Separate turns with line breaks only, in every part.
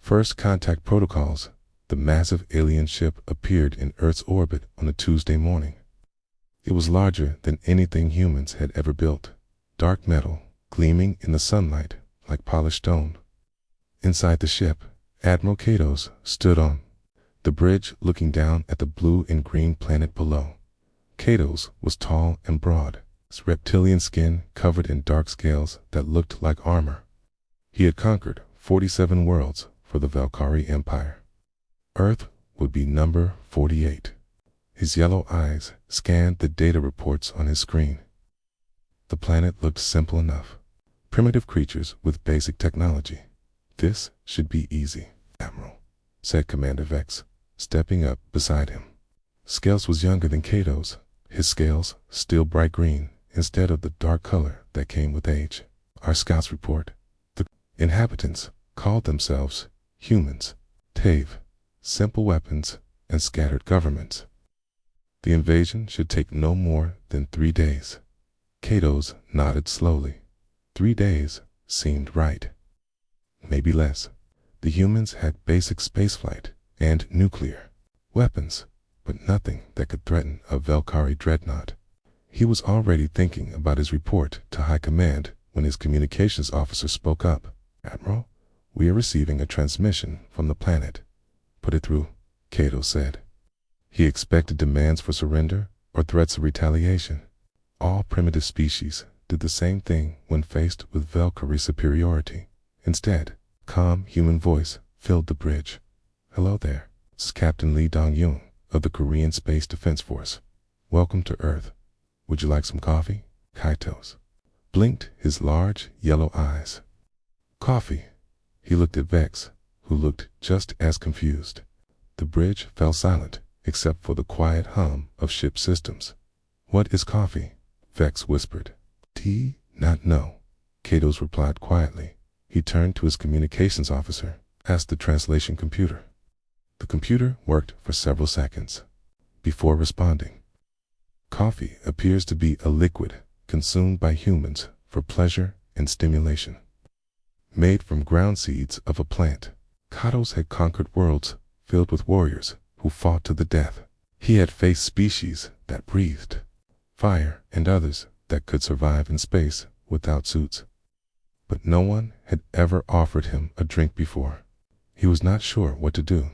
First contact protocols. The massive alien ship appeared in Earth's orbit on a Tuesday morning. It was larger than anything humans had ever built. Dark metal, gleaming in the sunlight like polished stone. Inside the ship, Admiral Katos stood on the bridge looking down at the blue and green planet below. Katos was tall and broad, his reptilian skin covered in dark scales that looked like armor. He had conquered 47 worlds for the Valkyrie Empire. Earth would be number 48. His yellow eyes scanned the data reports on his screen. The planet looked simple enough. Primitive creatures with basic technology. This should be easy, Admiral, said Commander Vex, stepping up beside him. Scales was younger than Katos, his scales still bright green instead of the dark color that came with age. Our scouts report. The inhabitants called themselves humans. Tave, simple weapons, and scattered governments. The invasion should take no more than 3 days. Katos nodded slowly. 3 days seemed right. Maybe less. The humans had basic spaceflight and nuclear weapons, but nothing that could threaten a Valkyrie dreadnought. He was already thinking about his report to High Command when his communications officer spoke up. Admiral, we are receiving a transmission from the planet. Put it through, Katos said. He expected demands for surrender or threats of retaliation. All primitive species did the same thing when faced with Valkyrie superiority. Instead, calm human voice filled the bridge. Hello there, this is Captain Lee Dong-yoon of the Korean Space Defense Force. Welcome to Earth. Would you like some coffee? Katos blinked his large yellow eyes. Coffee. He looked at Vex, who looked just as confused. The bridge fell silent, except for the quiet hum of ship systems. What is coffee? Vex whispered. Tea? Not no. Katos replied quietly. He turned to his communications officer, asked the translation computer. The computer worked for several seconds before responding. Coffee appears to be a liquid consumed by humans for pleasure and stimulation. Made from ground seeds of a plant, Katos had conquered worlds filled with warriors who fought to the death. He had faced species that breathed fire and others that could survive in space without suits. But no one had ever offered him a drink before. He was not sure what to do.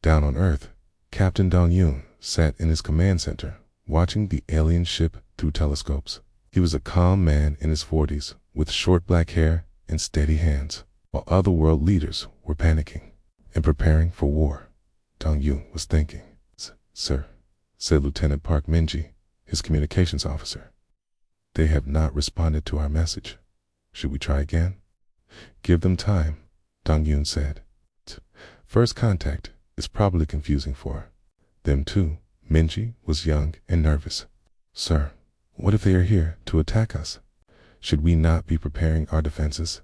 Down on Earth, Captain Dong-yoon sat in his command center, watching the alien ship through telescopes. He was a calm man in his 40s, with short black hair and steady hands, while other world leaders were panicking and preparing for war. Dong-yoon was thinking. Sir, said Lieutenant Park Minji, his communications officer. They have not responded to our message. Should we try again? Give them time, Dong-yoon said. First contact is probably confusing for them too. Minji was young and nervous. Sir, what if they are here to attack us? Should we not be preparing our defenses?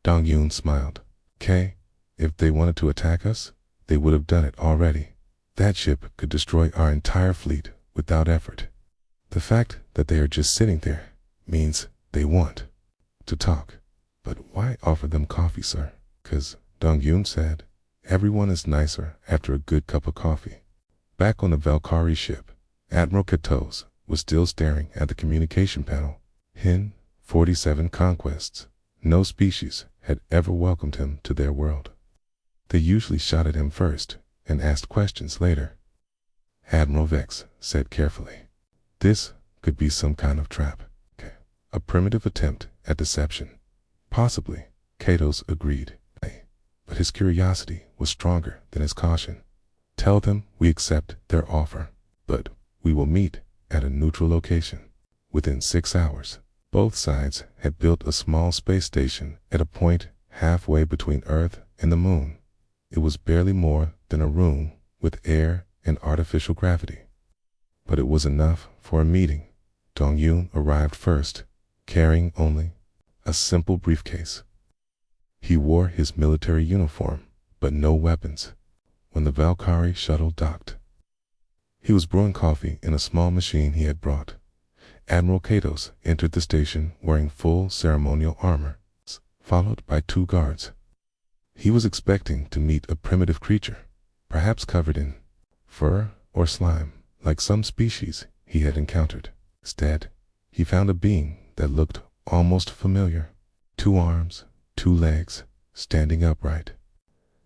Dong-yoon smiled. If they wanted to attack us, they would have done it already. That ship could destroy our entire fleet without effort. The fact that they are just sitting there means they want to talk. But why offer them coffee, sir? 'Cause, Dong-yoon said, everyone is nicer after a good cup of coffee. Back on the Valkyrie ship, Admiral Katos was still staring at the communication panel. 47 conquests. No species had ever welcomed him to their world. They usually shot at him first and asked questions later. Admiral Vex said carefully, this could be some kind of trap. A primitive attempt at deception. Possibly, Katos agreed. But his curiosity was stronger than his caution. Tell them we accept their offer, but we will meet at a neutral location. Within 6 hours, both sides had built a small space station at a point halfway between Earth and the Moon. It was barely more than a room with air and artificial gravity. But it was enough for a meeting. Dong-yoon arrived first, carrying only a simple briefcase. He wore his military uniform, but no weapons. When the Valkyrie shuttle docked, he was brewing coffee in a small machine he had brought. Admiral Katos entered the station wearing full ceremonial armor, followed by 2 guards. He was expecting to meet a primitive creature, perhaps covered in fur or slime, like some species he had encountered. Instead, he found a being that looked almost familiar. 2 arms, 2 legs, standing upright.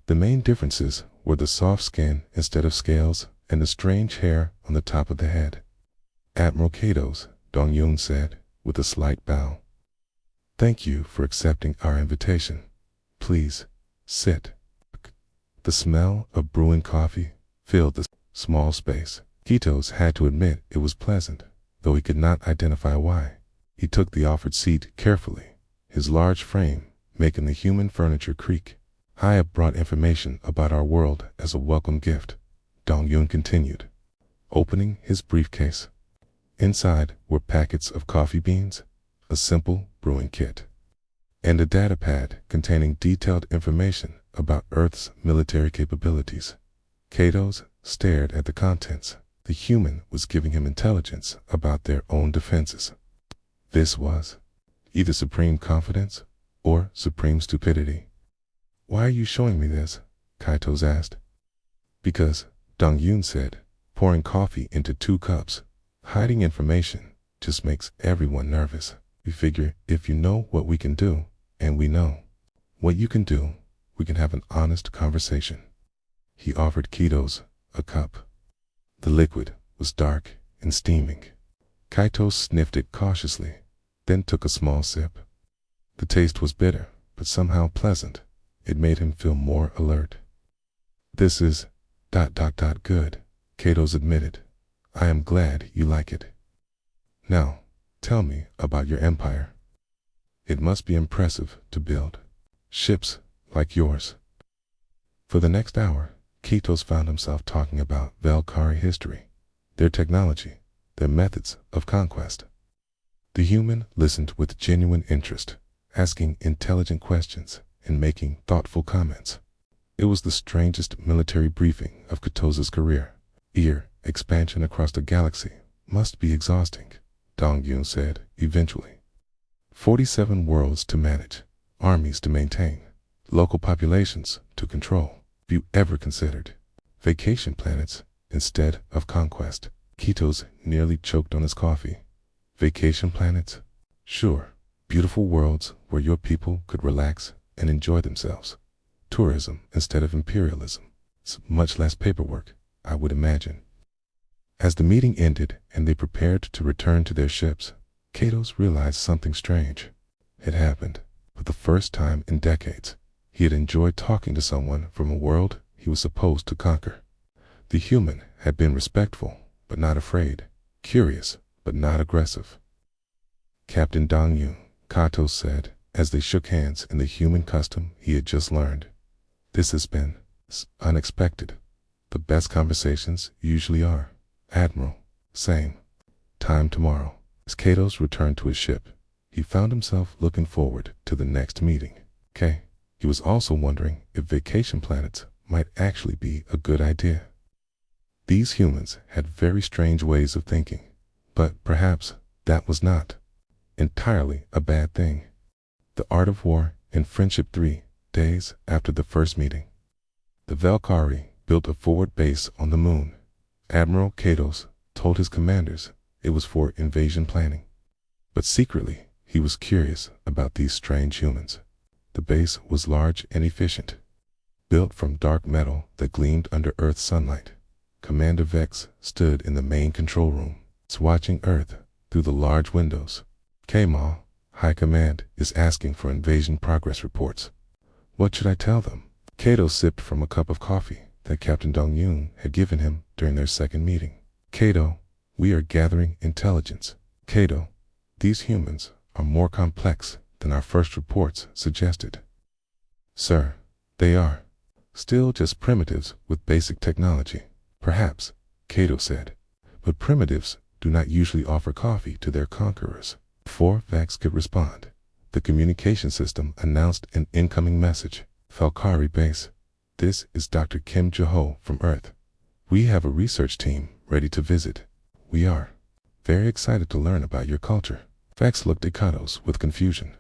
The main differences were the soft skin instead of scales and the strange hair on the top of the head. Admiral Katos, Dong-Yun said, with a slight bow. Thank you for accepting our invitation. Please, sit. The smell of brewing coffee filled the small space. Katos had to admit it was pleasant, though he could not identify why. He took the offered seat carefully, his large frame making the human furniture creak. I have brought information about our world as a welcome gift, Dong-Yun continued, opening his briefcase. Inside were packets of coffee beans, a simple brewing kit, and a data pad containing detailed information about Earth's military capabilities. Katos stared at the contents. The human was giving him intelligence about their own defenses. This was either supreme confidence or supreme stupidity. Why are you showing me this? Katos asked. Because, Dong-Yun said, pouring coffee into 2 cups. Hiding information just makes everyone nervous. We figure if you know what we can do, and we know what you can do, we can have an honest conversation. He offered Katos a cup. The liquid was dark and steaming. Katos sniffed it cautiously, then took a small sip. The taste was bitter, but somehow pleasant. It made him feel more alert. This is ... good, Katos admitted. I am glad you like it. Now, tell me about your empire. It must be impressive to build ships like yours. For the next hour, Katos found himself talking about Valkyrie history, their technology, their methods of conquest. The human listened with genuine interest, asking intelligent questions and making thoughtful comments. It was the strangest military briefing of Katos's career. Expansion across the galaxy must be exhausting, Dong-Yun said eventually. 47 worlds to manage, armies to maintain, local populations to control. Have you ever considered vacation planets instead of conquest? Katos nearly choked on his coffee. Vacation planets? Sure, beautiful worlds where your people could relax and enjoy themselves. Tourism instead of imperialism. It's much less paperwork, I would imagine. As the meeting ended and they prepared to return to their ships, Katos realized something strange had happened. For the first time in decades, he had enjoyed talking to someone from a world he was supposed to conquer. The human had been respectful, but not afraid, curious, but not aggressive. Captain Dong-Yun, Katos said, as they shook hands in the human custom he had just learned. This has been unexpected. The best conversations usually are. Admiral, same. Time tomorrow. As Katos returned to his ship, he found himself looking forward to the next meeting. He was also wondering if vacation planets might actually be a good idea. These humans had very strange ways of thinking, but perhaps that was not entirely a bad thing. The Art of War and Friendship 3 days after the first meeting. The Valkyrie built a forward base on the moon. Admiral Katos told his commanders it was for invasion planning. But secretly, he was curious about these strange humans. The base was large and efficient, built from dark metal that gleamed under Earth's sunlight. Commander Vex stood in the main control room, watching Earth through the large windows. Kamal, High Command, is asking for invasion progress reports. What should I tell them? Kato sipped from a cup of coffee that Captain Dong-Yun had given him during their second meeting. Kato, we are gathering intelligence. Kato, these humans are more complex than our first reports suggested. Sir, they are. Still just primitives with basic technology. Perhaps, Kato said. But primitives do not usually offer coffee to their conquerors. Before Vex could respond, the communication system announced an incoming message. Valkyrie Base. This is Dr. Kim Jaho from Earth. We have a research team ready to visit. We are very excited to learn about your culture. Vex looked at Katos with confusion.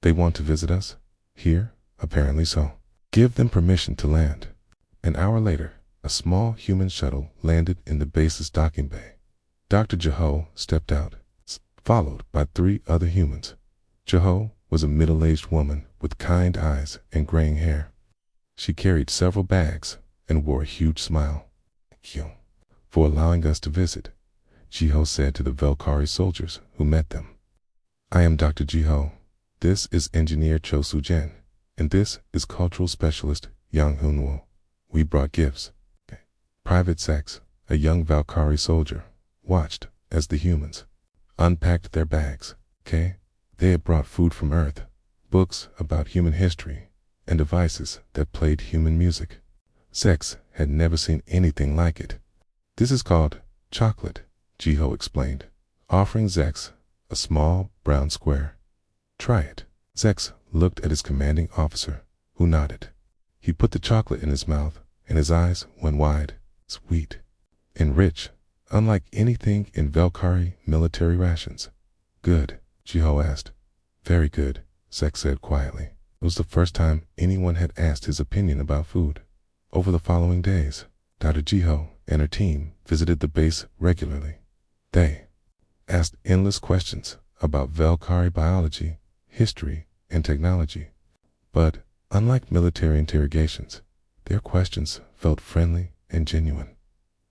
They want to visit us? Here? Apparently so. Give them permission to land. An hour later, a small human shuttle landed in the base's docking bay. Dr. Jeho stepped out, followed by 3 other humans. Jeho was a middle-aged woman with kind eyes and graying hair. She carried several bags and wore a huge smile. "Thank you for allowing us to visit," Jeho said to the Velkari soldiers who met them. "I am Dr. Jeho. This is Engineer Cho Soo-jin, and this is Cultural Specialist Yang Hoon-woo. We brought gifts." Private Sex, a young Valkyrie soldier, watched as the humans unpacked their bags. They had brought food from Earth, books about human history, and devices that played human music. Sex had never seen anything like it. "This is called chocolate," Jeho explained, offering Zex a small brown square. "Try it." Zex looked at his commanding officer, who nodded. He put the chocolate in his mouth, and his eyes went wide. "Sweet and rich, unlike anything in Velkari military rations." "Good?" Jeho asked. "Very good," Zex said quietly. It was the first time anyone had asked his opinion about food. Over the following days, Dr. Jeho and her team visited the base regularly. They asked endless questions about Velkari biology, history, and technology. But, unlike military interrogations, their questions felt friendly and genuine.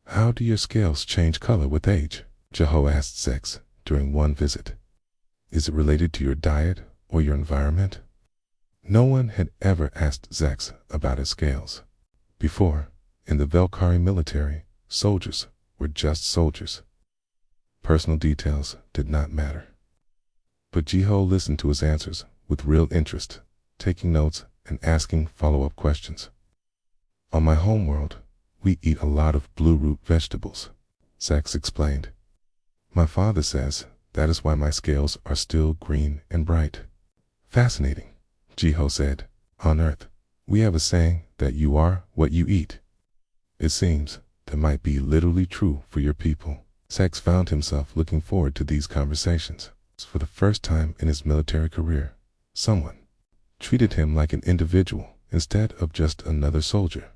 "How do your scales change color with age?" Jeho asked Zex during one visit. "Is it related to your diet or your environment?" No one had ever asked Zex about his scales. Before, in the Velkari military, soldiers were just soldiers. Personal details did not matter. But Jeho listened to his answers with real interest, taking notes and asking follow-up questions. "On my homeworld, we eat a lot of blue root vegetables," Zex explained. "My father says that is why my scales are still green and bright." "Fascinating," Jeho said. "On Earth, we have a saying that you are what you eat. It seems that might be literally true for your people." Zex found himself looking forward to these conversations. For the first time in his military career, someone treated him like an individual instead of just another soldier.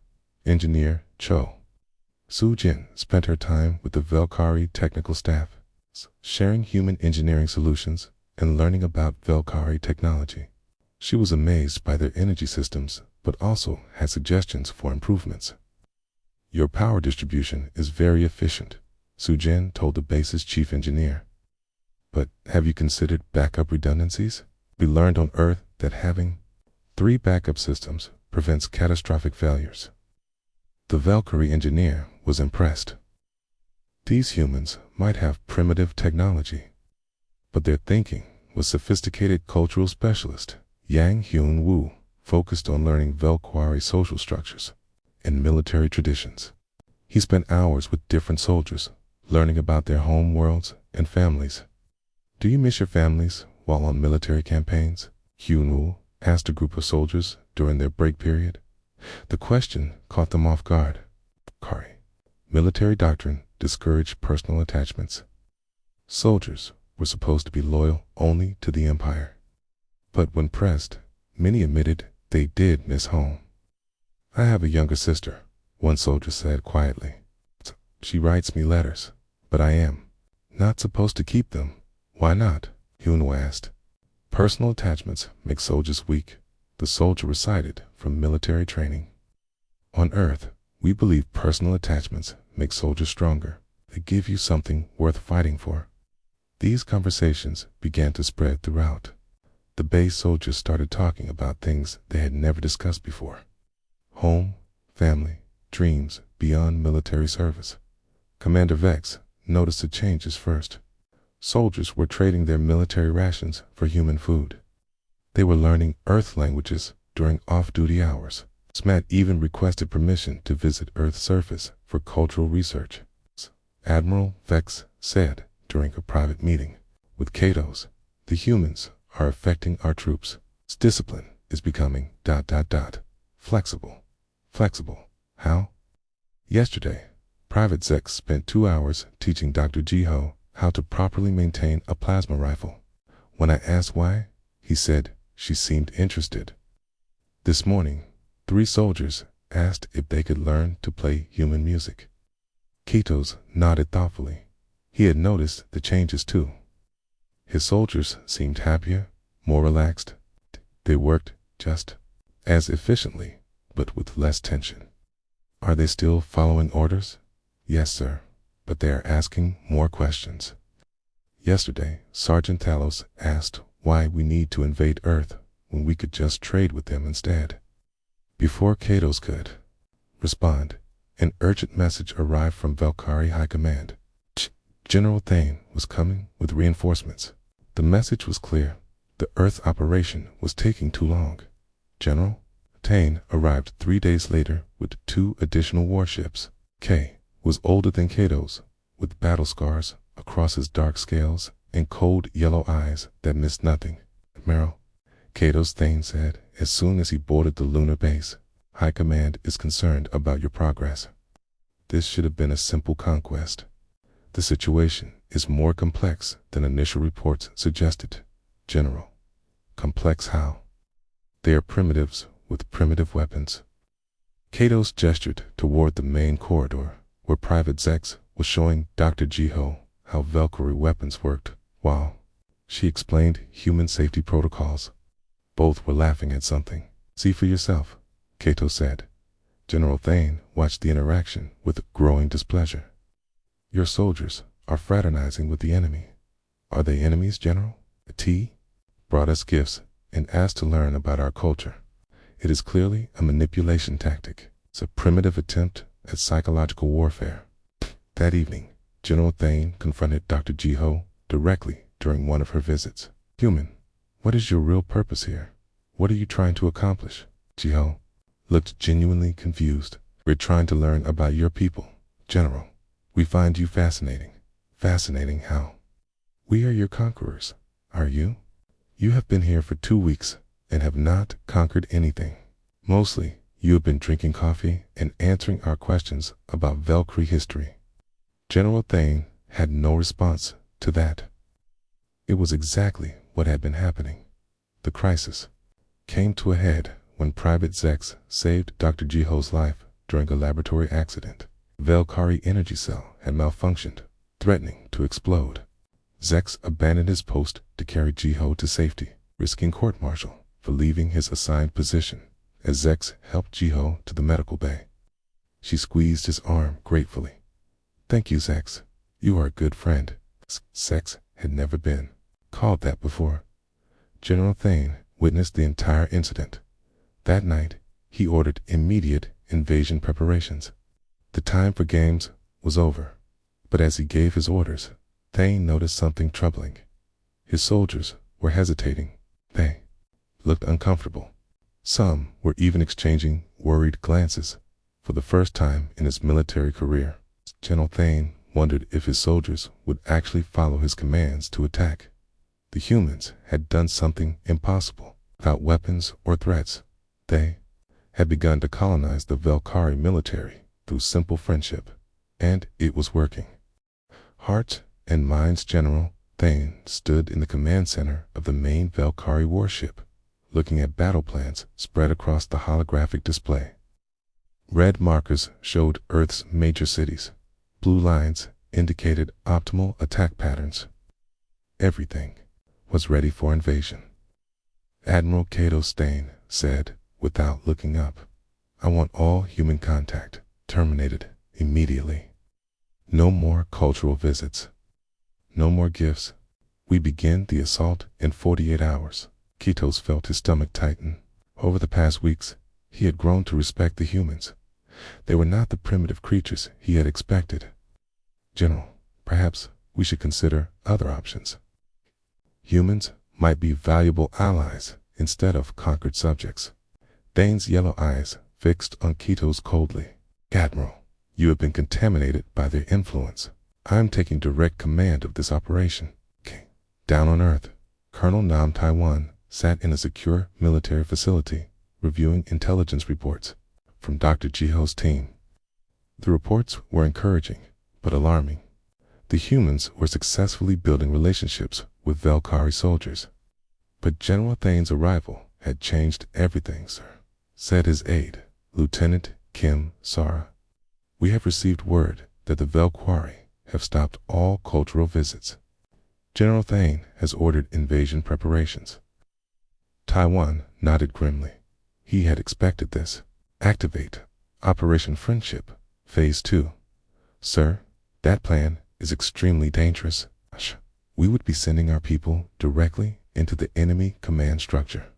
Engineer Cho Soo-jin spent her time with the Velkari technical staff, sharing human engineering solutions and learning about Velkari technology. She was amazed by their energy systems, but also had suggestions for improvements. "Your power distribution is very efficient," Soo-jin told the base's chief engineer. "But have you considered backup redundancies? We learned on Earth that having 3 backup systems prevents catastrophic failures." The Valkyrie engineer was impressed. These humans might have primitive technology, but their thinking was sophisticated. Cultural specialist Yang Hyun-woo focused on learning Velkari social structures and military traditions. He spent hours with different soldiers, learning about their home worlds and families. "Do you miss your families while on military campaigns?" Hyun-woo asked a group of soldiers during their break period. The question caught them off guard. Military doctrine discouraged personal attachments. Soldiers were supposed to be loyal only to the empire. But when pressed, many admitted they did miss home. "I have a younger sister," one soldier said quietly. "She writes me letters, but I am not supposed to keep them." "Why not?" Hyun asked. "Personal attachments make soldiers weak," the soldier recited from military training. "On Earth, we believe personal attachments make soldiers stronger. They give you something worth fighting for." These conversations began to spread throughout. The base soldiers started talking about things they had never discussed before. Home, family, dreams beyond military service. Commander Vex noticed the changes first. Soldiers were trading their military rations for human food. They were learning Earth languages during off-duty hours. Smat even requested permission to visit Earth's surface for cultural research. Admiral Vex said during a private meeting, "With Katos, the humans are affecting our troops. Discipline is becoming ... flexible. Flexible. How?" Yesterday, Private Zex spent 2 hours teaching Dr. Jeho how to properly maintain a plasma rifle. When I asked why, he said she seemed interested. This morning, 3 soldiers asked if they could learn to play human music. Kitos nodded thoughtfully. He had noticed the changes too. His soldiers seemed happier, more relaxed. They worked just as efficiently, but with less tension. Are they still following orders? Yes, sir, but they are asking more questions. Yesterday, Sergeant Talos asked why we need to invade Earth when we could just trade with them instead. Before Katos could respond, an urgent message arrived from Valkyrie High Command. General Thane was coming with reinforcements. The message was clear. The Earth operation was taking too long. General Thane arrived 3 days later with 2 additional warships. K was older than Katos, with battle scars across his dark scales and cold yellow eyes that missed nothing. Admiral, Katos Thane said as soon as he boarded the lunar base, High Command is concerned about your progress. This should have been a simple conquest. The situation is more complex than initial reports suggested. General. Complex how? They are primitives with primitive weapons. Katos gestured toward the main corridor, where Private Zex was showing Dr. Jiho how Valkyrie weapons worked, while she explained human safety protocols. Both were laughing at something. See for yourself, Kato said. General Thane watched the interaction with growing displeasure. Your soldiers are fraternizing with the enemy. Are they enemies, General? T brought us gifts and asked to learn about our culture. It is clearly a manipulation tactic. It's a primitive attempt at psychological warfare. That evening, General Thane confronted Dr. Jiho directly during one of her visits. Human, what is your real purpose here? What are you trying to accomplish? Jiho looked genuinely confused. We're trying to learn about your people, General. We find you fascinating. Fascinating how? We are your conquerors. Are you? You have been here for 2 weeks and have not conquered anything. Mostly, you have been drinking coffee and answering our questions about Valkyrie history. General Thane had no response to that. It was exactly what had been happening. The crisis came to a head when Private Zex saved Dr. Jiho's life during a laboratory accident. Valkyrie energy cell had malfunctioned, threatening to explode. Zex abandoned his post to carry Jiho to safety, risking court-martial for leaving his assigned position, as Zex helped Jiho to the medical bay. She squeezed his arm gratefully. Thank you, Zex. You are a good friend. Zex had never been called that before. General Thane witnessed the entire incident. That night, he ordered immediate invasion preparations. The time for games was over, but as he gave his orders, Thane noticed something troubling. His soldiers were hesitating. They looked uncomfortable. Some were even exchanging worried glances. For the first time in his military career, General Thane wondered if his soldiers would actually follow his commands to attack. The humans had done something impossible. Without weapons or threats, they had begun to colonize the Valkyrie military through simple friendship, and it was working. Hearts and minds General Thane stood in the command center of the main Valkyrie warship, looking at battle plans spread across the holographic display. Red markers showed Earth's major cities. Blue lines indicated optimal attack patterns. Everything was ready for invasion. Admiral Kato Stain said, without looking up, I want all human contact terminated immediately. No more cultural visits. No more gifts. We begin the assault in 48 hours. Kitos felt his stomach tighten. Over the past weeks, he had grown to respect the humans. They were not the primitive creatures he had expected. General, perhaps we should consider other options. Humans might be valuable allies instead of conquered subjects. Thane's yellow eyes fixed on Kitos coldly. Admiral, you have been contaminated by their influence. I am taking direct command of this operation. Down on Earth, Colonel Nam Taiwan sat in a secure military facility, reviewing intelligence reports from Dr. Jiho's team. The reports were encouraging, but alarming. The humans were successfully building relationships with Valkyrie soldiers. But General Thane's arrival had changed everything, sir, said his aide. Lieutenant Kim Sara. We have received word that the Velquari have stopped all cultural visits. General Thane has ordered invasion preparations. Taiwan nodded grimly. He had expected this. Activate Operation Friendship, Phase 2. Sir, that plan is extremely dangerous. We would be sending our people directly into the enemy command structure.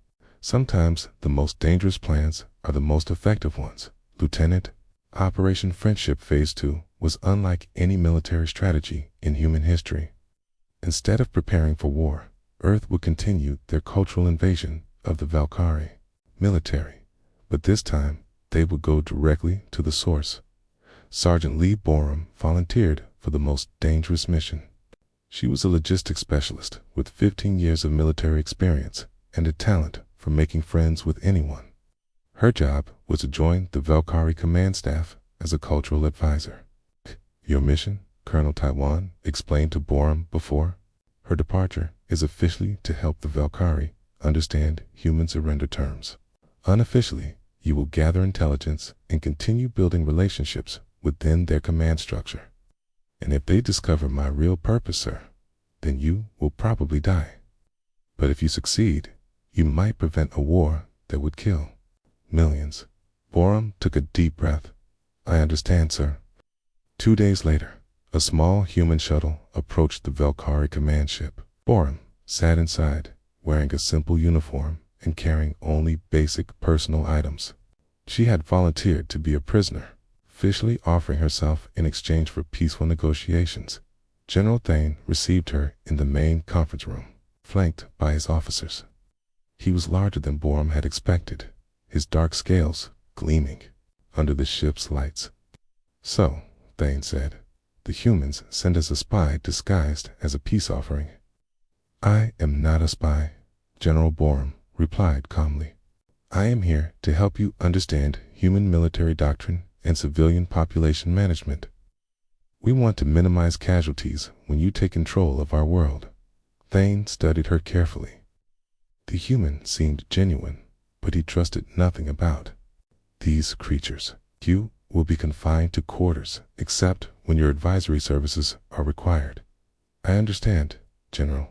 Sometimes the most dangerous plans are the most effective ones. Lieutenant, Operation Friendship Phase 2 was unlike any military strategy in human history. Instead of preparing for war, Earth would continue their cultural invasion of the Valkyrie military, but this time they would go directly to the source. Sergeant Lee Borum volunteered for the most dangerous mission. She was a logistics specialist with 15 years of military experience and a talent for making friends with anyone. Her job was to join the Valkyrie command staff as a cultural advisor. Your mission, Colonel Taiwan explained to Borum before her departure, is officially to help the Valkyrie understand human surrender terms. Unofficially, you will gather intelligence and continue building relationships within their command structure. And if they discover my real purpose, sir, then you will probably die. But if you succeed, you might prevent a war that would kill millions. Borum took a deep breath. I understand, sir. 2 days later, a small human shuttle approached the Valkyrie command ship. Borum sat inside, wearing a simple uniform and carrying only basic personal items. She had volunteered to be a prisoner, officially offering herself in exchange for peaceful negotiations. General Thane received her in the main conference room, flanked by his officers. He was larger than Borum had expected, his dark scales gleaming under the ship's lights. So, Thane said, the humans sent us a spy disguised as a peace offering. I am not a spy, General Borum replied calmly. I am here to help you understand human military doctrine and civilian population management. We want to minimize casualties when you take control of our world. Thane studied her carefully. The human seemed genuine, but he trusted nothing about these creatures. You will be confined to quarters, except when your advisory services are required. I understand, General.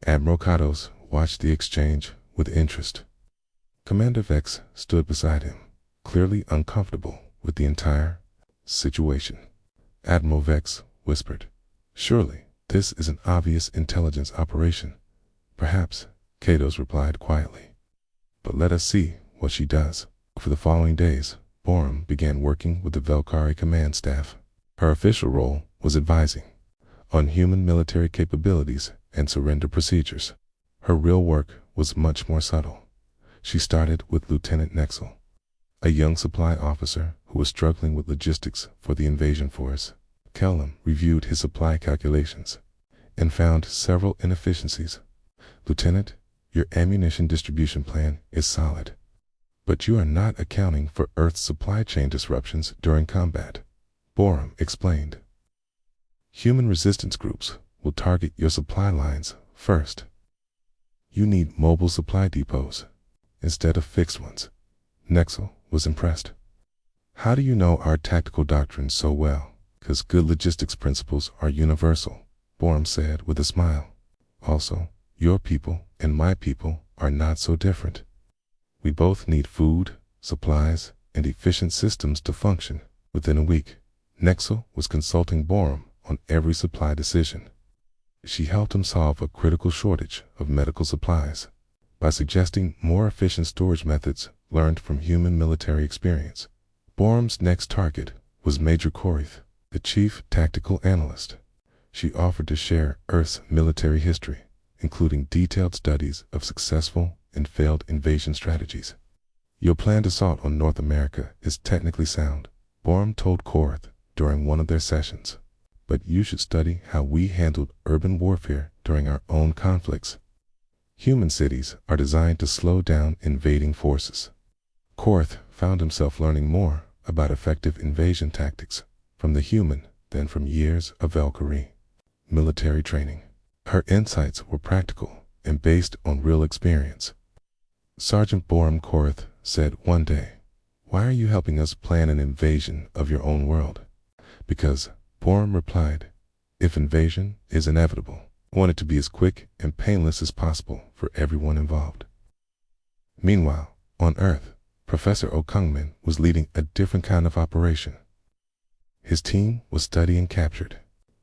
Admiral Kados watched the exchange with interest. Commander Vex stood beside him, clearly uncomfortable with the entire situation. Admiral Vex whispered, surely this is an obvious intelligence operation. Perhaps, Kados replied quietly. But let us see what she does. For the following days, Borum began working with the Valkyrie command staff. Her official role was advising on human military capabilities and surrender procedures. Her real work was much more subtle. She started with Lieutenant Nexel, a young supply officer who was struggling with logistics for the invasion force. Kellum reviewed his supply calculations and found several inefficiencies. Lieutenant, your ammunition distribution plan is solid, but you are not accounting for Earth's supply chain disruptions during combat, Borum explained. Human resistance groups will target your supply lines first. You need mobile supply depots instead of fixed ones. Nexel was impressed. How do you know our tactical doctrine so well? Because good logistics principles are universal, Borum said with a smile. Also, your people and my people are not so different. We both need food, supplies, and efficient systems to function. Within a week, Nexel was consulting Borum on every supply decision. She helped him solve a critical shortage of medical supplies by suggesting more efficient storage methods learned from human military experience. Borum's next target was Major Korith, the chief tactical analyst. She offered to share Earth's military history, including detailed studies of successful and failed invasion strategies. Your planned assault on North America is technically sound, Borum told Korith during one of their sessions. But you should study how we handled urban warfare during our own conflicts. Human cities are designed to slow down invading forces. Korith found himself learning more about effective invasion tactics from the human than from years of Valkyrie military training. Her insights were practical and based on real experience. Sergeant Borum Korith said one day, Why are you helping us plan an invasion of your own world? Because, Borum replied, if invasion is inevitable, I want it to be as quick and painless as possible for everyone involved. Meanwhile, on Earth, Professor Okungmin was leading a different kind of operation. His team was studying captured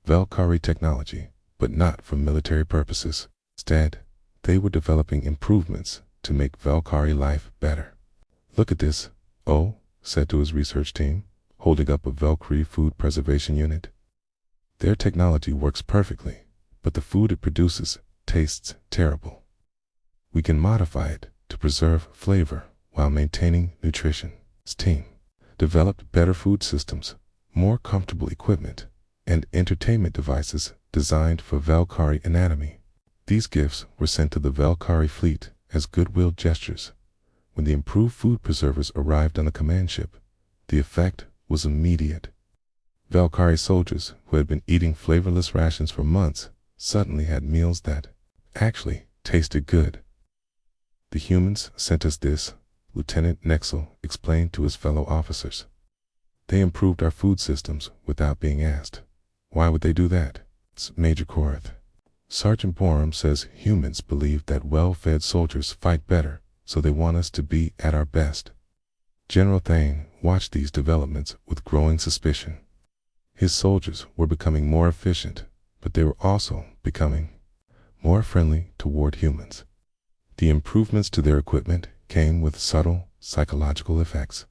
Velkari technology, but not for military purposes. Instead, they were developing improvements to make Velkari life better. Look at this, O said to his research team, holding up a Velkari food preservation unit. Their technology works perfectly, but the food it produces tastes terrible. We can modify it to preserve flavor while maintaining nutrition. His team developed better food systems, more comfortable equipment, and entertainment devices designed for Velkari anatomy. These gifts were sent to the Velkari fleet as goodwill gestures. When the improved food preservers arrived on the command ship, the effect was immediate. Velkari soldiers who had been eating flavorless rations for months suddenly had meals that actually tasted good. The humans sent us this, Lieutenant Nexel explained to his fellow officers. They improved our food systems without being asked. Why would they do that? It's Major Korath. Sergeant Borum says humans believe that well-fed soldiers fight better, so they want us to be at our best. General Thane watched these developments with growing suspicion. His soldiers were becoming more efficient, but they were also becoming more friendly toward humans. The improvements to their equipment came with subtle psychological effects.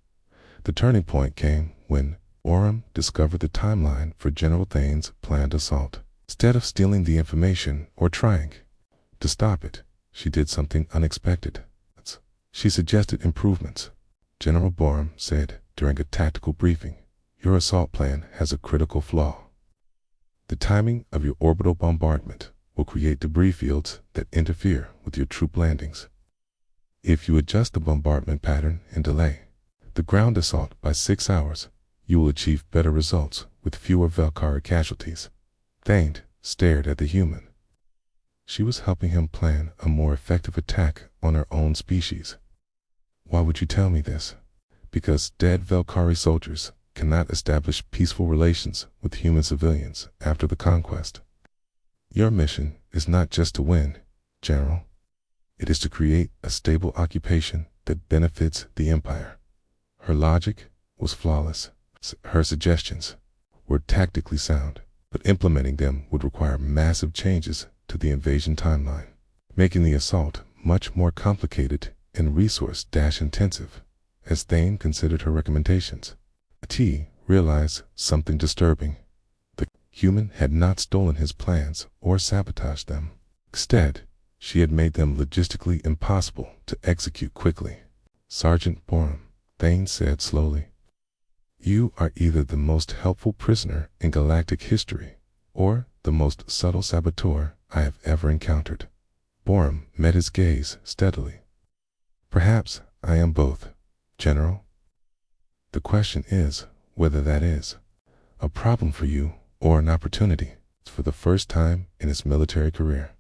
The turning point came when Borum discovered the timeline for General Thane's planned assault. Instead of stealing the information or trying to stop it, she did something unexpected. She suggested improvements. General Borum said during a tactical briefing, your assault plan has a critical flaw. The timing of your orbital bombardment will create debris fields that interfere with your troop landings. If you adjust the bombardment pattern and delay the ground assault by 6 hours, you will achieve better results with fewer Velkari casualties. Thane stared at the human. She was helping him plan a more effective attack on her own species. Why would you tell me this? Because dead Velkari soldiers cannot establish peaceful relations with human civilians after the conquest. Your mission is not just to win, General. It is to create a stable occupation that benefits the Empire. Her logic was flawless. Her suggestions were tactically sound, but implementing them would require massive changes to the invasion timeline, making the assault much more complicated and resource-intensive. As Thane considered her recommendations, T realized something disturbing. The human had not stolen his plans or sabotaged them. Instead, she had made them logistically impossible to execute quickly. Sergeant Borum, Thane said slowly, you are either the most helpful prisoner in galactic history or the most subtle saboteur I have ever encountered. Borum met his gaze steadily. Perhaps I am both, General. The question is whether that is a problem for you or an opportunity. For the first time in his military career,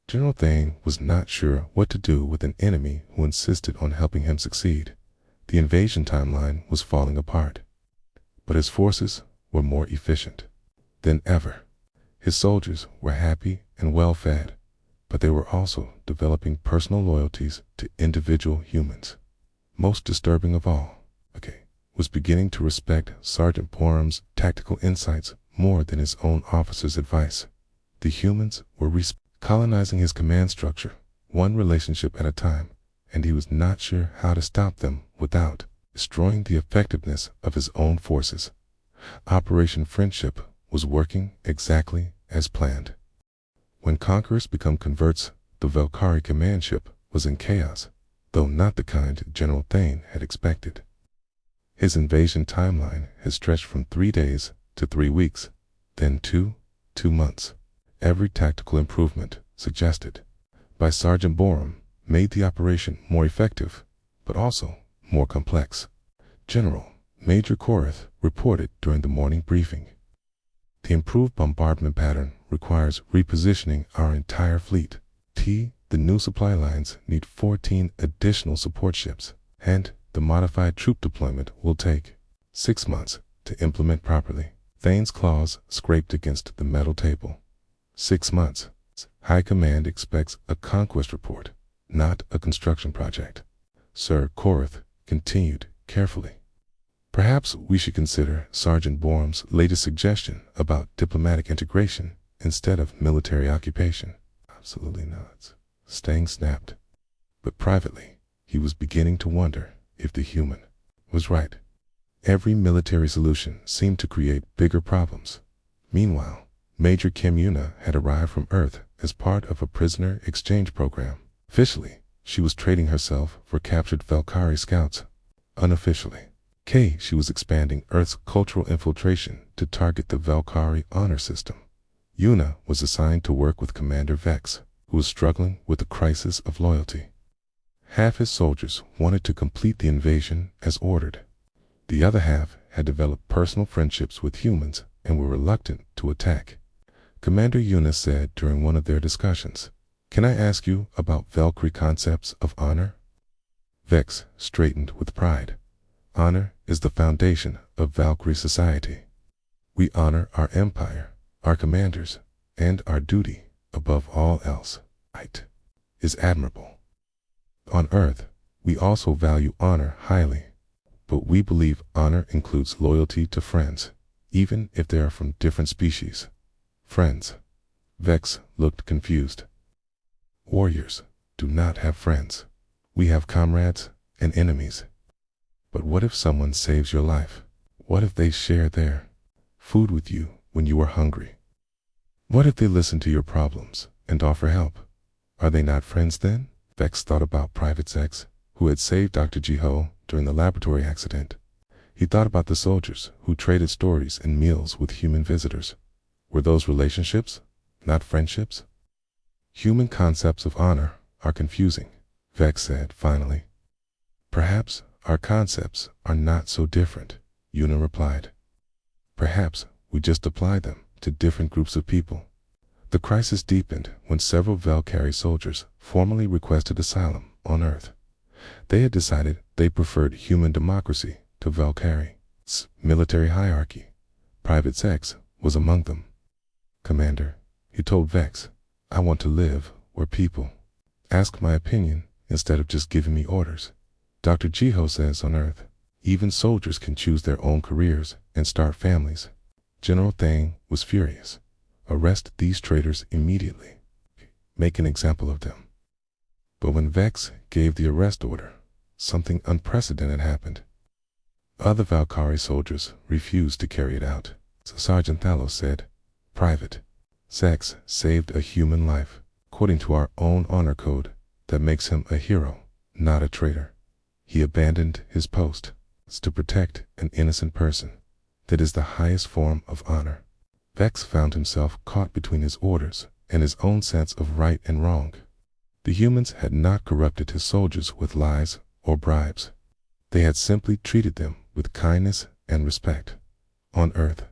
General Thane was not sure what to do with an enemy who insisted on helping him succeed. The invasion timeline was falling apart, but his forces were more efficient than ever. His soldiers were happy and well-fed, but they were also developing personal loyalties to individual humans. Most disturbing of all, was beginning to respect Sergeant Borum's tactical insights more than his own officers' advice. The humans were colonizing his command structure, one relationship at a time, and he was not sure how to stop them without destroying the effectiveness of his own forces. Operation Friendship was working exactly as planned. When conquerors become converts, the Velkari command ship was in chaos, though not the kind General Thane had expected. His invasion timeline had stretched from 3 days to 3 weeks, then 2 months. Every tactical improvement suggested by Sergeant Borum made the operation more effective, but also more complex. General Major Korath reported during the morning briefing. The improved bombardment pattern requires repositioning our entire fleet. The new supply lines need 14 additional support ships, and the modified troop deployment will take 6 months to implement properly. Thane's claws scraped against the metal table. 6 months. High Command expects a conquest report, not a construction project. Sir Korath continued carefully. Perhaps we should consider Sergeant Borum's latest suggestion about diplomatic integration instead of military occupation. Absolutely not. Stang snapped. But privately, he was beginning to wonder if the human was right. Every military solution seemed to create bigger problems. Meanwhile, Major Kim Yuna had arrived from Earth as part of a prisoner exchange program. Officially, she was trading herself for captured Valkyrie scouts. Unofficially, she was expanding Earth's cultural infiltration to target the Valkyrie honor system. Yuna was assigned to work with Commander Vex, who was struggling with a crisis of loyalty. Half his soldiers wanted to complete the invasion as ordered. The other half had developed personal friendships with humans and were reluctant to attack. Commander Yuna said during one of their discussions, "Can I ask you about Valkyrie concepts of honor?" Vex straightened with pride. "Honor is the foundation of Valkyrie society. We honor our empire, our commanders, and our duty above all else. It is admirable. On Earth, we also value honor highly, but we believe honor includes loyalty to friends, even if they are from different species." Friends. Vex looked confused. Warriors do not have friends. We have comrades and enemies. But what if someone saves your life? What if they share their food with you when you are hungry? What if they listen to your problems and offer help? Are they not friends then? Vex thought about Private Zex, who had saved Dr. Jiho during the laboratory accident. He thought about the soldiers who traded stories and meals with human visitors. Were those relationships, not friendships? Human concepts of honor are confusing, Vex said finally. Perhaps our concepts are not so different, Yuna replied. Perhaps we just apply them to different groups of people. The crisis deepened when several Valkyrie soldiers formally requested asylum on Earth. They had decided they preferred human democracy to Valkyrie's military hierarchy. Private Zex was among them. "Commander," he told Vex, "I want to live where people ask my opinion instead of just giving me orders. Dr. Jiho says on Earth, even soldiers can choose their own careers and start families." General Thane was furious. "Arrest these traitors immediately. Make an example of them." But when Vex gave the arrest order, something unprecedented happened. Other Valkyrie soldiers refused to carry it out. So Sergeant Thalos said, "Private Zex saved a human life, according to our own honor code that makes him a hero, not a traitor. He abandoned his post to protect an innocent person. That is the highest form of honor." Vex found himself caught between his orders and his own sense of right and wrong. The humans had not corrupted his soldiers with lies or bribes. They had simply treated them with kindness and respect. On Earth,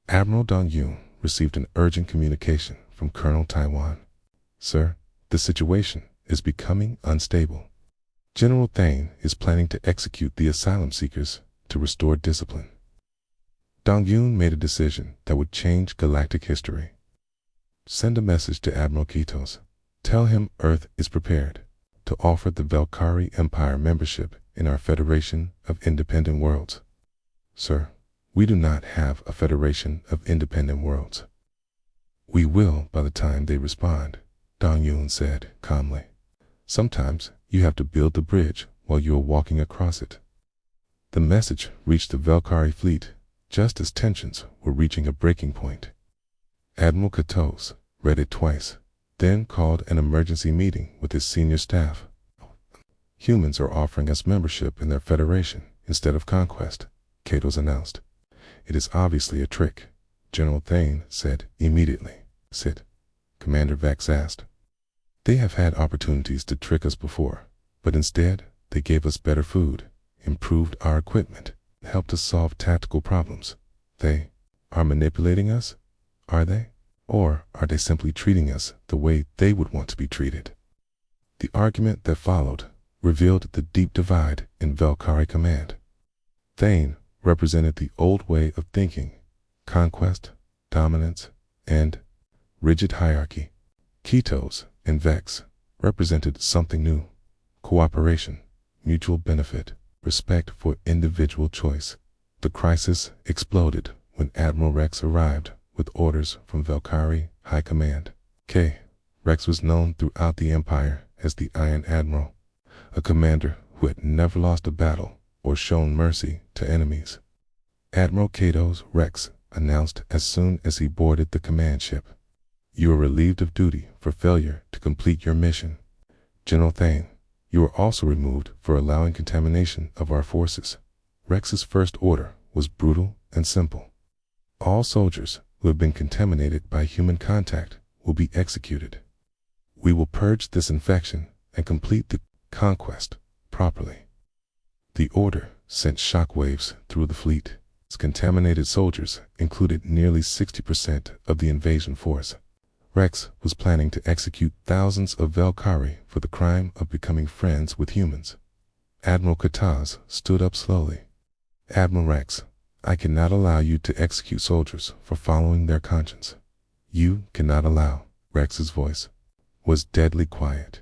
Admiral Dong Yun received an urgent communication from Colonel Taiwan. "Sir, the situation is becoming unstable. General Thane is planning to execute the asylum seekers to restore discipline." Dong Yun made a decision that would change galactic history. "Send a message to Admiral Kitos. Tell him Earth is prepared to offer the Valkyrie Empire membership in our Federation of Independent Worlds." "Sir, we do not have a Federation of Independent Worlds." "We will by the time they respond," Dong Yun said calmly. "Sometimes you have to build the bridge while you are walking across it." The message reached the Valkyrie fleet just as tensions were reaching a breaking point. Admiral Katos read it twice, then called an emergency meeting with his senior staff. "Humans are offering us membership in their federation instead of conquest," Katos announced. "It is obviously a trick," General Thane said immediately. "Sit," Commander Vex asked. "They have had opportunities to trick us before, but instead they gave us better food, improved our equipment, helped us solve tactical problems. They are manipulating us, are they? Or are they simply treating us the way they would want to be treated?" The argument that followed revealed the deep divide in Valkyrie command. Thane represented the old way of thinking, conquest, dominance, and rigid hierarchy. Ketos and Vex represented something new, cooperation, mutual benefit, respect for individual choice. The crisis exploded when Admiral Rex arrived with orders from Valkyrie High Command. Rex was known throughout the Empire as the Iron Admiral, a commander who had never lost a battle or shown mercy to enemies. Admiral Kato's Rex announced as soon as he boarded the command ship, "You are relieved of duty for failure to complete your mission. General Thane, you are also removed for allowing contamination of our forces." Rex's first order was brutal and simple. All soldiers who have been contaminated by human contact will be executed. We will purge this infection and complete the conquest properly. The order sent shockwaves through the fleet. Contaminated soldiers included nearly 60% of the invasion force. Rex was planning to execute thousands of Valkyrie for the crime of becoming friends with humans. Admiral Kataz stood up slowly. "Admiral Rex, I cannot allow you to execute soldiers for following their conscience." "You cannot allow." Rex's voice was deadly quiet.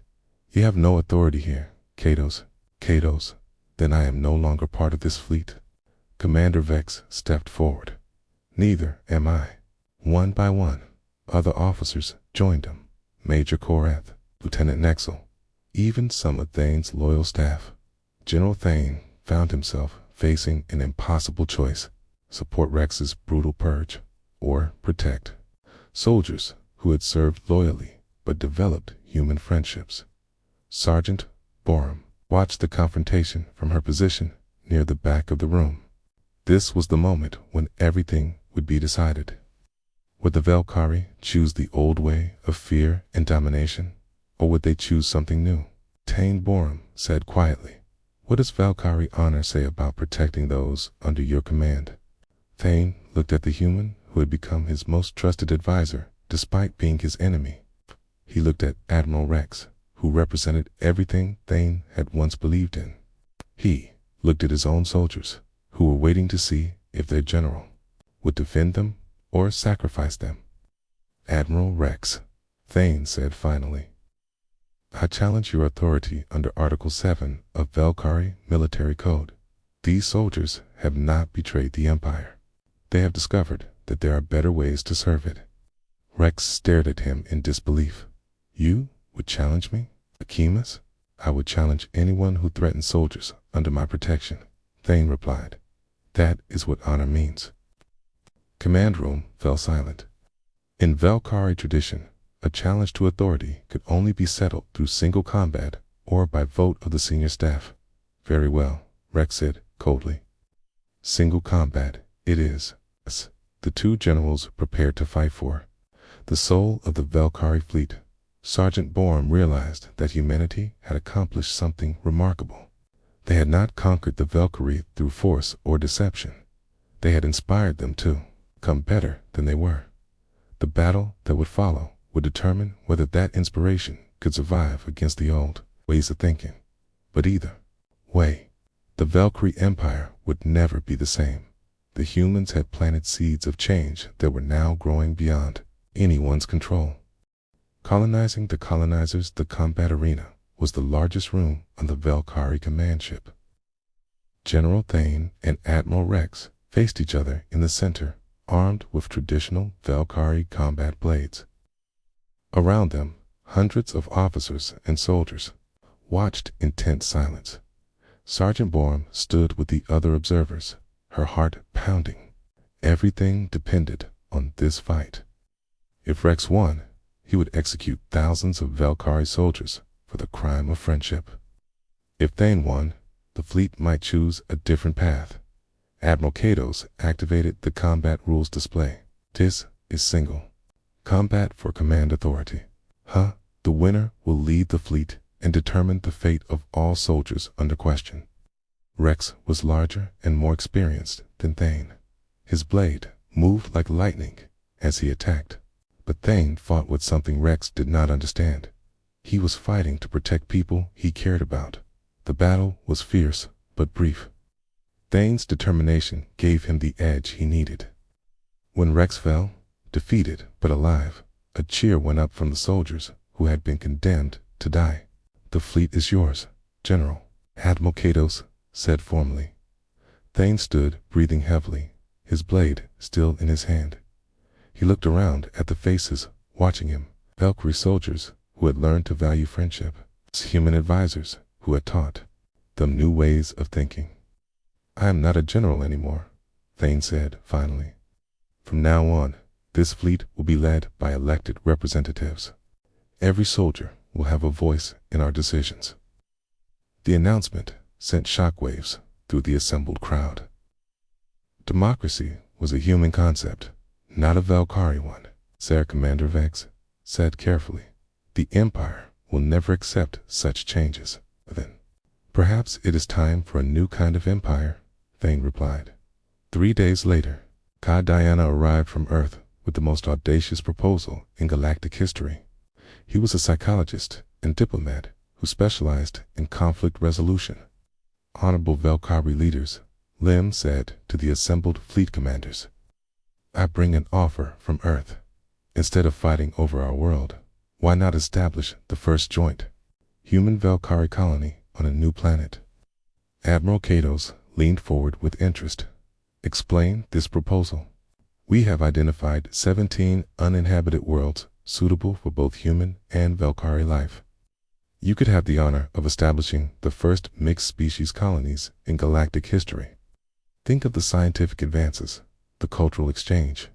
"You have no authority here, Katos." "Katos, then I am no longer part of this fleet." Commander Vex stepped forward. "Neither am I." One by one, other officers joined him. Major Korath, Lieutenant Nexel, even some of Thane's loyal staff. General Thane found himself facing an impossible choice: support Rex's brutal purge, or protect soldiers who had served loyally but developed human friendships. Sergeant Borum watched the confrontation from her position near the back of the room. This was the moment when everything would be decided. Would the Valkyrie choose the old way of fear and domination, or would they choose something new? Thane Borum said quietly, "What does Valkyrie honor say about protecting those under your command?" Thane looked at the human who had become his most trusted advisor despite being his enemy. He looked at Admiral Rex, who represented everything Thane had once believed in. He looked at his own soldiers, who were waiting to see if their general would defend them or sacrifice them. "Admiral Rex," Thane said finally, "I challenge your authority under Article 7 of Valkyrie Military Code. These soldiers have not betrayed the Empire. They have discovered that there are better ways to serve it." Rex stared at him in disbelief. "You would challenge me? Akimas? I would challenge anyone who threatens soldiers under my protection," Thane replied. "That is what honor means." Command room fell silent. In Valkyrie tradition, a challenge to authority could only be settled through single combat or by vote of the senior staff. "Very well," Rex said coldly. "Single combat it is." The two generals prepared to fight for the soul of the Valkyrie fleet. Sergeant Borum realized that humanity had accomplished something remarkable. They had not conquered the Valkyrie through force or deception. They had inspired them to become better than they were. The battle that would follow would determine whether that inspiration could survive against the old ways of thinking. But either way, the Valkyrie Empire would never be the same. The humans had planted seeds of change that were now growing beyond anyone's control. Colonizing the colonizers, the combat arena was the largest room on the Valkyrie command ship. General Thane and Admiral Rex faced each other in the center, armed with traditional Valkyrie combat blades. Around them, hundreds of officers and soldiers watched in tense silence. Sergeant Borum stood with the other observers, her heart pounding. Everything depended on this fight. If Rex won, he would execute thousands of Valkyrie soldiers for the crime of friendship. If Thane won, the fleet might choose a different path. Admiral Katos activated the combat rules display. "This is single combat for command authority. The winner will lead the fleet and determine the fate of all soldiers under question." Rex was larger and more experienced than Thane. His blade moved like lightning as he attacked. But Thane fought with something Rex did not understand. He was fighting to protect people he cared about. The battle was fierce, but brief. Thane's determination gave him the edge he needed. When Rex fell, defeated but alive, a cheer went up from the soldiers who had been condemned to die. "The fleet is yours, General," Admiral Katos said formally. Thane stood, breathing heavily, his blade still in his hand. He looked around at the faces watching him, Valkyrie soldiers who had learned to value friendship, human advisors who had taught them new ways of thinking. "I am not a general anymore," Thane said finally. "From now on, this fleet will be led by elected representatives. Every soldier will have a voice in our decisions." The announcement sent shockwaves through the assembled crowd. Democracy was a human concept, not a Valkyrie one, Sir Commander Vex said carefully. "The Empire will never accept such changes." "Then, perhaps it is time for a new kind of empire," Thane replied. 3 days later, Ka Diana arrived from Earth with the most audacious proposal in galactic history. He was a psychologist and diplomat who specialized in conflict resolution. "Honorable Valkyrie leaders," Lim said to the assembled fleet commanders, "I bring an offer from Earth. Instead of fighting over our world, why not establish the first joint human Valkyrie colony on a new planet?" Admiral Katos leaned forward with interest. "Explain this proposal." "We have identified 17 uninhabited worlds suitable for both human and Valkyrie life. You could have the honor of establishing the first mixed-species colonies in galactic history. Think of the scientific advances, the cultural exchange,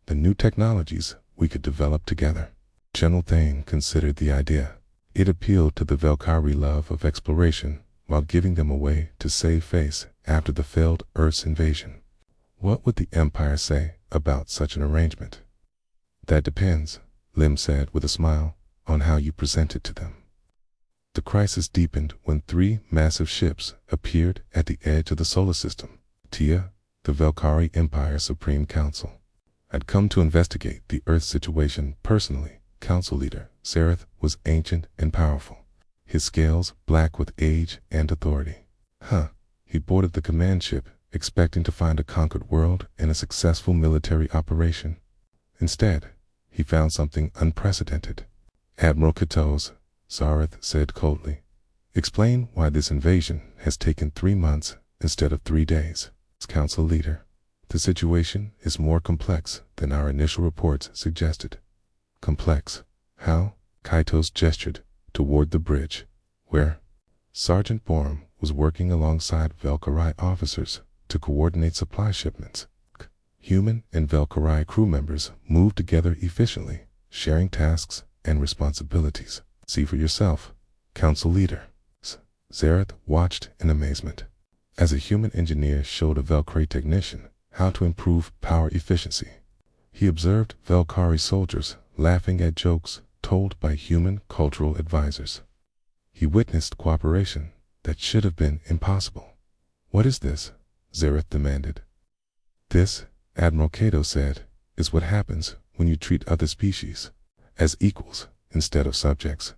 the new technologies we could develop together." General Thane considered the idea. It appealed to the Valkyrie love of exploration while giving them a way to save face after the failed Earth's invasion. What would the Empire say about such an arrangement? "That depends," Lim said with a smile, "on how you present it to them." The crisis deepened when 3 massive ships appeared at the edge of the solar system. Tia, the Valkyrie Empire Supreme Council, had come to investigate the Earth situation personally. Council leader Zareth was ancient and powerful, his scales black with age and authority. He boarded the command ship, expecting to find a conquered world and a successful military operation. Instead, he found something unprecedented. "Admiral Katos," Zareth said coldly, "explain why this invasion has taken 3 months instead of 3 days." Council leader, "The situation is more complex than our initial reports suggested." "Complex? How?" Kaitos gestured toward the bridge, where Sergeant Borum was working alongside Valkyrie officers to coordinate supply shipments. Human and Valkyrie crew members moved together efficiently, sharing tasks and responsibilities. "See for yourself, Council leader." Zareth watched in amazement as a human engineer showed a Valkyrie technician how to improve power efficiency. He observed Valkyrie soldiers laughing at jokes told by human cultural advisors. He witnessed cooperation that should have been impossible. "What is this?" Zareth demanded. "This," Admiral Kato said, "is what happens when you treat other species as equals instead of subjects."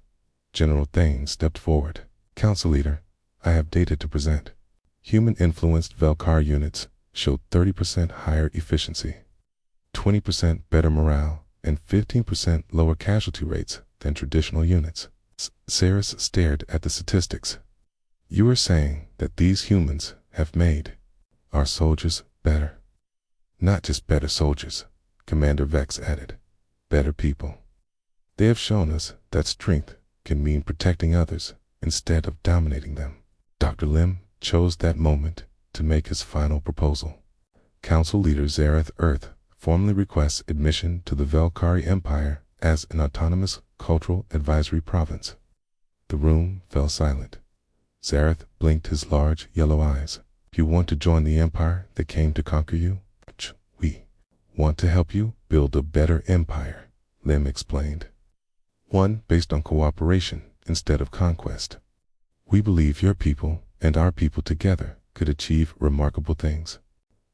General Thane stepped forward. "Council leader, I have data to present. Human-influenced Valkyrie units showed 30% higher efficiency, 20% better morale, and 15% lower casualty rates than traditional units." Saris stared at the statistics. "You are saying that these humans have made our soldiers better?" "Not just better soldiers," Commander Vex added. "Better people. They have shown us that strength can mean protecting others instead of dominating them." Dr. Lim chose that moment to make his final proposal. Council leader Zareth Earth formally requests admission to the Valkyrie Empire as an autonomous cultural advisory province. The room fell silent. Zareth blinked his large yellow eyes. "You want to join the empire that came to conquer you?" "We want to help you build a better empire," Lim explained. "One based on cooperation instead of conquest. We believe your people and our people together could achieve remarkable things."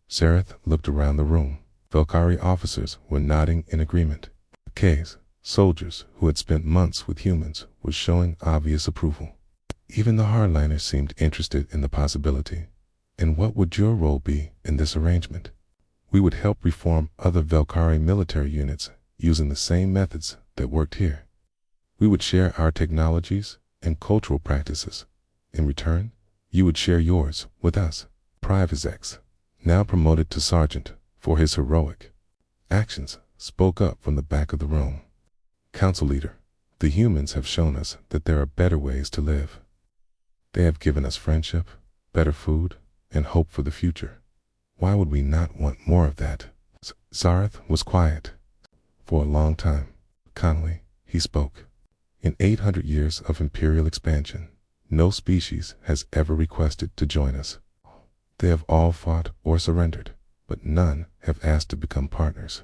Zareth looked around the room. Valkyrie officers were nodding in agreement. K's soldiers who had spent months with humans were showing obvious approval. Even the hardliners seemed interested in the possibility. And what would your role be in this arrangement? We would help reform other Velkari military units using the same methods that worked here. We would share our technologies and cultural practices. In return, you would share yours with us. Privazex, now promoted to sergeant for his heroic actions, spoke up from the back of the room. Council leader, the humans have shown us that there are better ways to live. They have given us friendship, better food, and hope for the future. Why would we not want more of that? Zareth was quiet. For a long time, calmly, he spoke. In 800 years of imperial expansion, no species has ever requested to join us. They have all fought or surrendered, but none have asked to become partners.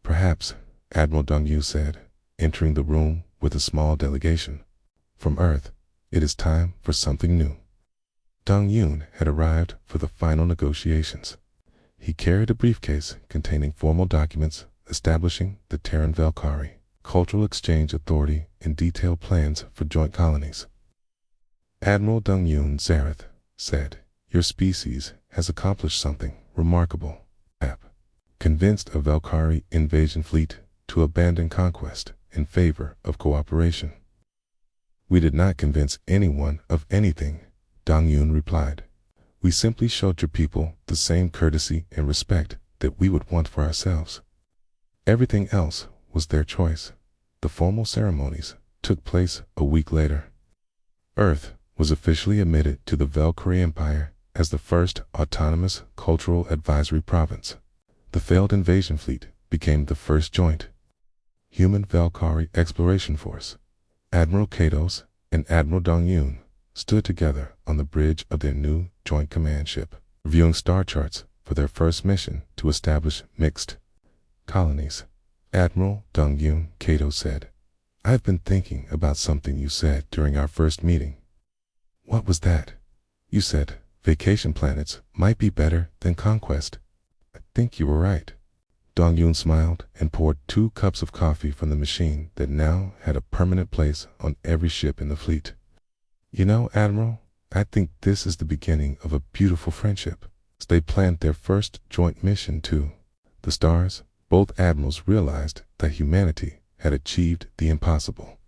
Perhaps, Admiral Dongyu said, entering the room with a small delegation. From Earth, it is time for something new. Dong Yun had arrived for the final negotiations. He carried a briefcase containing formal documents establishing the Terran Velkari Cultural Exchange Authority and detailed plans for joint colonies. Admiral Dong Yun Zareth said, "Your species has accomplished something remarkable. Convinced a Velkari invasion fleet to abandon conquest in favor of cooperation." "We did not convince anyone of anything," Dong Yun replied. "We simply showed your people the same courtesy and respect that we would want for ourselves. Everything else was their choice." The formal ceremonies took place a week later. Earth was officially admitted to the Velkari Empire as the first autonomous cultural advisory province. The failed invasion fleet became the first joint human Velkari exploration force. Admiral Katos and Admiral Dong Yun stood together on the bridge of their new joint command ship, reviewing star charts for their first mission to establish mixed colonies. Admiral Dong Yun Kato said, "I've been thinking about something you said during our first meeting." "What was that?" "You said vacation planets might be better than conquest." "I think you were right." Dong Yun smiled and poured 2 cups of coffee from the machine that now had a permanent place on every ship in the fleet. "You know, Admiral, I think this is the beginning of a beautiful friendship." They planned their first joint mission to the stars. Both admirals realized that humanity had achieved the impossible.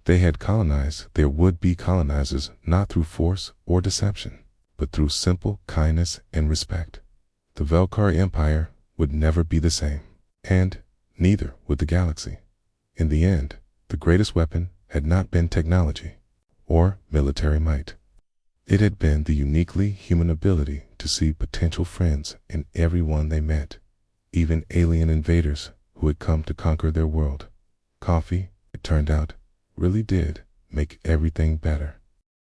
They had colonized their would-be colonizers not through force or deception, but through simple kindness and respect. The Velkari Empire would never be the same, and neither would the galaxy. In the end, the greatest weapon had not been technology or military might. It had been the uniquely human ability to see potential friends in everyone they met, even alien invaders who had come to conquer their world. Coffee, it turned out, really did make everything better.